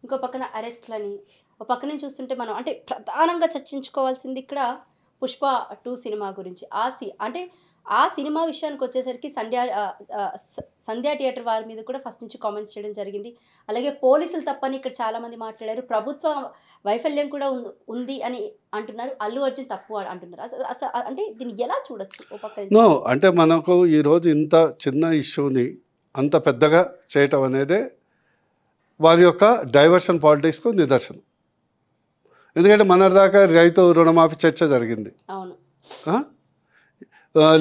ఇంకో పక్కన అరెస్ట్‌లని, ఒక పక్క నుంచి చూస్తుంటే మనం అంటే ప్రధానంగా చర్చించుకోవాల్సింది ఇక్కడ 'పుష్ప 2' సినిమా గురించి. అంటే ఆ సినిమా విషయానికొచ్చేసరికి సంధ్యా థియేటర్ వారి మీద కూడా ఫస్ట్ నుంచి కామెంట్స్ చేయడం జరిగింది. అలాగే పోలీసులు తప్పని ఇక్కడ చాలామంది మాట్లాడారు. ప్రభుత్వ వైఫల్యం కూడా ఉంది అని అంటున్నారు. అల్లు అర్జున్ తప్పు అంటున్నారు. అంటే దీన్ని ఎలా చూడొచ్చు ఓ పక్క నుంచి? నో అంటే మనకు ఈరోజు ఇంత చిన్న ఇష్యూని అంత పెద్దగా చేయటం అనేదే వారి యొక్క డైవర్షన్ పాలిటిక్స్కు నిదర్శనం. ఎందుకంటే మొన్నటిదాకా రైతు రుణమాఫీ చర్చ జరిగింది, అవును.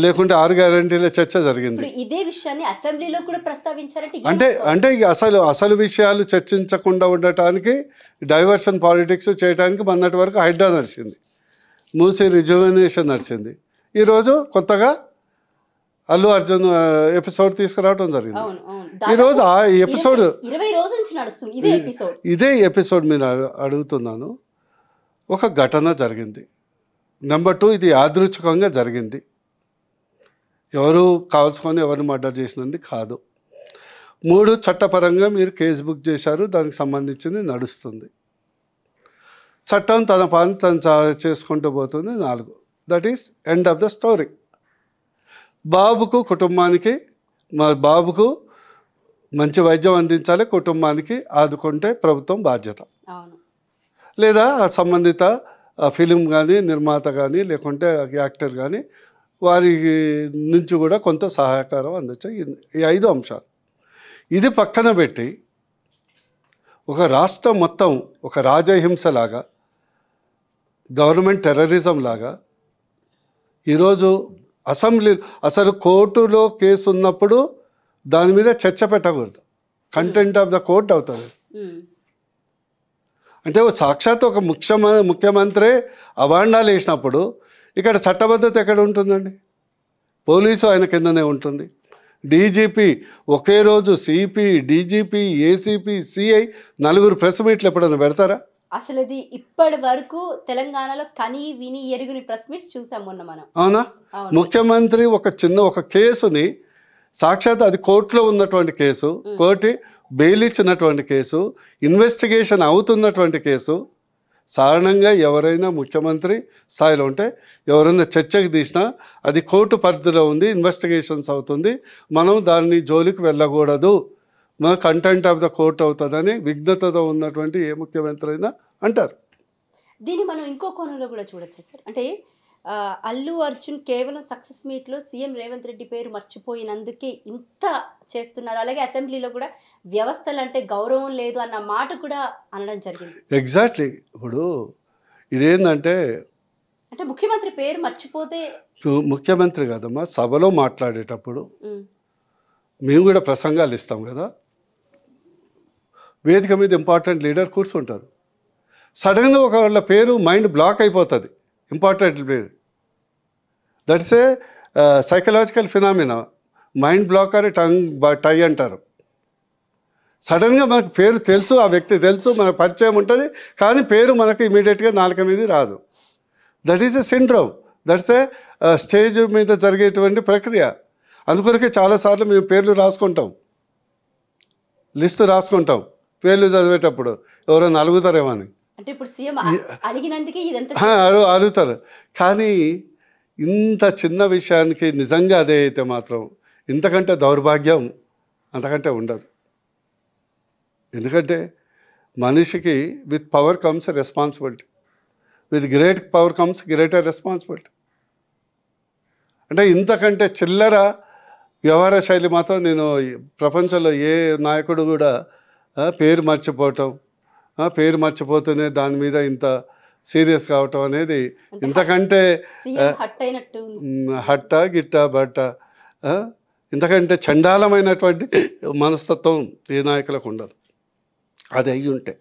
లేకుంటే 6 గ్యారెంటీల చర్చ జరిగింది. ఇప్పుడు ఇదే విషయాన్ని అసెంబ్లీలో కూడా ప్రస్తావించారంటే అంటే ఇక అసలు విషయాలు చర్చించకుండా ఉండటానికి డైవర్షన్ పాలిటిక్స్ చేయడానికి మొన్నటి వరకు హైడ్రా నడిచింది, మూసీ రిజువనేషన్ నడిచింది. ఈరోజు కొత్తగా అల్లు అర్జున్ ఎపిసోడ్ తీసుకురావడం జరిగింది. ఈరోజు ఆ ఎపిసోడ్ 20 రోజుల నుంచి నడుస్తుంది ఇదే ఎపిసోడ్ మీద అడుగుతున్నాను. ఒక ఘటన జరిగింది. నెంబర్ 2, ఇది యాదృచ్ఛికంగా జరిగింది. ఎవరు కావాల్సుకొని ఎవరిని మర్డర్ చేసినది కాదు. 3, చట్టపరంగా మీరు కేసు బుక్ చేశారు, దానికి సంబంధించింది నడుస్తుంది. చట్టం తన పని తను చేసుకుంటూ పోతుంది. 4, that is end of the story. బాబుకు కుటుంబానికి బాబుకు మంచి వైద్యం అందించాలి, కుటుంబానికి ఆదుకుంటే ప్రభుత్వం బాధ్యత. లేదా సంబంధిత ఫిలిం కానీ నిర్మాత కానీ లేకుంటే యాక్టర్ కానీ వారి నుంచి కూడా కొంత సహకారం అందచ్చు. ఈ 5 అంశాలు ఇది పక్కన పెట్టి ఒక రాష్ట్రం మొత్తం ఒక రాజహింసలాగా, గవర్నమెంట్ టెర్రరిజం లాగా ఈరోజు అసెంబ్లీ అసలు కోర్టులో కేసు ఉన్నప్పుడు దాని మీద చర్చ పెట్టకూడదు, కంటెంట్ ఆఫ్ ద కోర్ట్ అవుతుంది. అంటే సాక్షాత్ ఒక ముఖ్యమంత్రి అవాండాలు వేసినప్పుడు ఇక్కడ చట్టబద్ధత ఎక్కడ ఉంటుందండి? పోలీసు ఆయన కిందనే ఉంటుంది. డీజీపీ ఒకే రోజు CP, DGP, ACP, CI 4 press మీట్లు ఎప్పుడైనా పెడతారా? అసలు ఇది ఇప్పటి వరకు తెలంగాణలో కని విని ఎరుగుని ప్రెస్ మీట్స్ చూసాం మొన్న మనం. అవునా? ముఖ్యమంత్రి ఒక కేసుని సాక్షాత్ అది కోర్టులో ఉన్నటువంటి కేసు, కోర్టు బెయిల్ ఇచ్చినటువంటి కేసు, ఇన్వెస్టిగేషన్ అవుతున్నటువంటి కేసు. సాధారణంగా ఎవరైనా ముఖ్యమంత్రి స్థాయిలో ఉంటే ఎవరైనా చర్చకి తీసినా అది కోర్టు పరిధిలో ఉంది, ఇన్వెస్టిగేషన్స్ అవుతుంది, మనం దాన్ని జోలికి వెళ్ళకూడదు, మన కంటెంట్ ఆఫ్ ద కోర్ట్ అవుతుందని విఘ్నతతో ఉన్నటువంటి ఏ ముఖ్యమంత్రి అయినా అంటారు. దీన్ని మనం ఇంకో కోణంలో కూడా చూడొచ్చు సార్. అంటే అల్లు అర్జున్ కేవలం సక్సెస్ మీట్లో సీఎం రేవంత్ రెడ్డి పేరు మర్చిపోయినందుకే ఇంత చేస్తున్నారు. అలాగే అసెంబ్లీలో కూడా వ్యవస్థలు అంటే గౌరవం లేదు అన్న మాట కూడా అనడం జరిగింది. ఎగ్జాక్ట్లీ. ఇప్పుడు ఇదేంటంటే అంటే ముఖ్యమంత్రి పేరు మర్చిపోతే, ముఖ్యమంత్రి కాదమ్మా, సభలో మాట్లాడేటప్పుడు మేము కూడా ప్రసంగాలు ఇస్తాం కదా, వేదిక మీద ఇంపార్టెంట్ లీడర్ కూర్చుంటారు. సడన్గా ఒకళ్ళ పేరు మైండ్ బ్లాక్ అయిపోతుంది, ఇంపార్టెంట్ పేరు. That's a psychological phenomena. Mind block అని టై అంటారు. సడన్గా మనకు పేరు తెలుసు, ఆ వ్యక్తి తెలుసు, మన పరిచయం ఉంటుంది, కానీ పేరు మనకు ఇమీడియట్గా నాలుక మీద రాదు. That is a syndrome. That's a stage మీద జరిగేటువంటి ప్రక్రియ. అందుకొరకే చాలాసార్లు మేము పేర్లు రాసుకుంటాం, లిస్టు రాసుకుంటాం పేర్లు చదివేటప్పుడు, ఎవరైనా అలుగుతారేమో అని. అంటే ఇప్పుడు సీఎం అడిగినందుకే ఇదంతా అడుగుతారు. కానీ ఇంత చిన్న విషయానికి నిజంగా అదే అయితే మాత్రం ఇంతకంటే దౌర్భాగ్యం అంతకంటే ఉండదు. ఎందుకంటే మనిషికి with power comes responsibility, with great power comes greater responsibility. అంటే ఇంతకంటే చిల్లర వ్యవహార శైలి మాత్రం నేను ప్రపంచంలో ఏ నాయకుడు కూడా పేరు మర్చిపోవటం, పేరు మర్చిపోతూనే దాని మీద ఇంత సీరియస్ కావటం అనేది ఇంతకంటే హట్ట గిట్ట బట్ట ఇంతకంటే చండాలమైనటువంటి మనస్తత్వం ఏ నాయకులకు ఉండదు. అది అయ్యి ఉంటే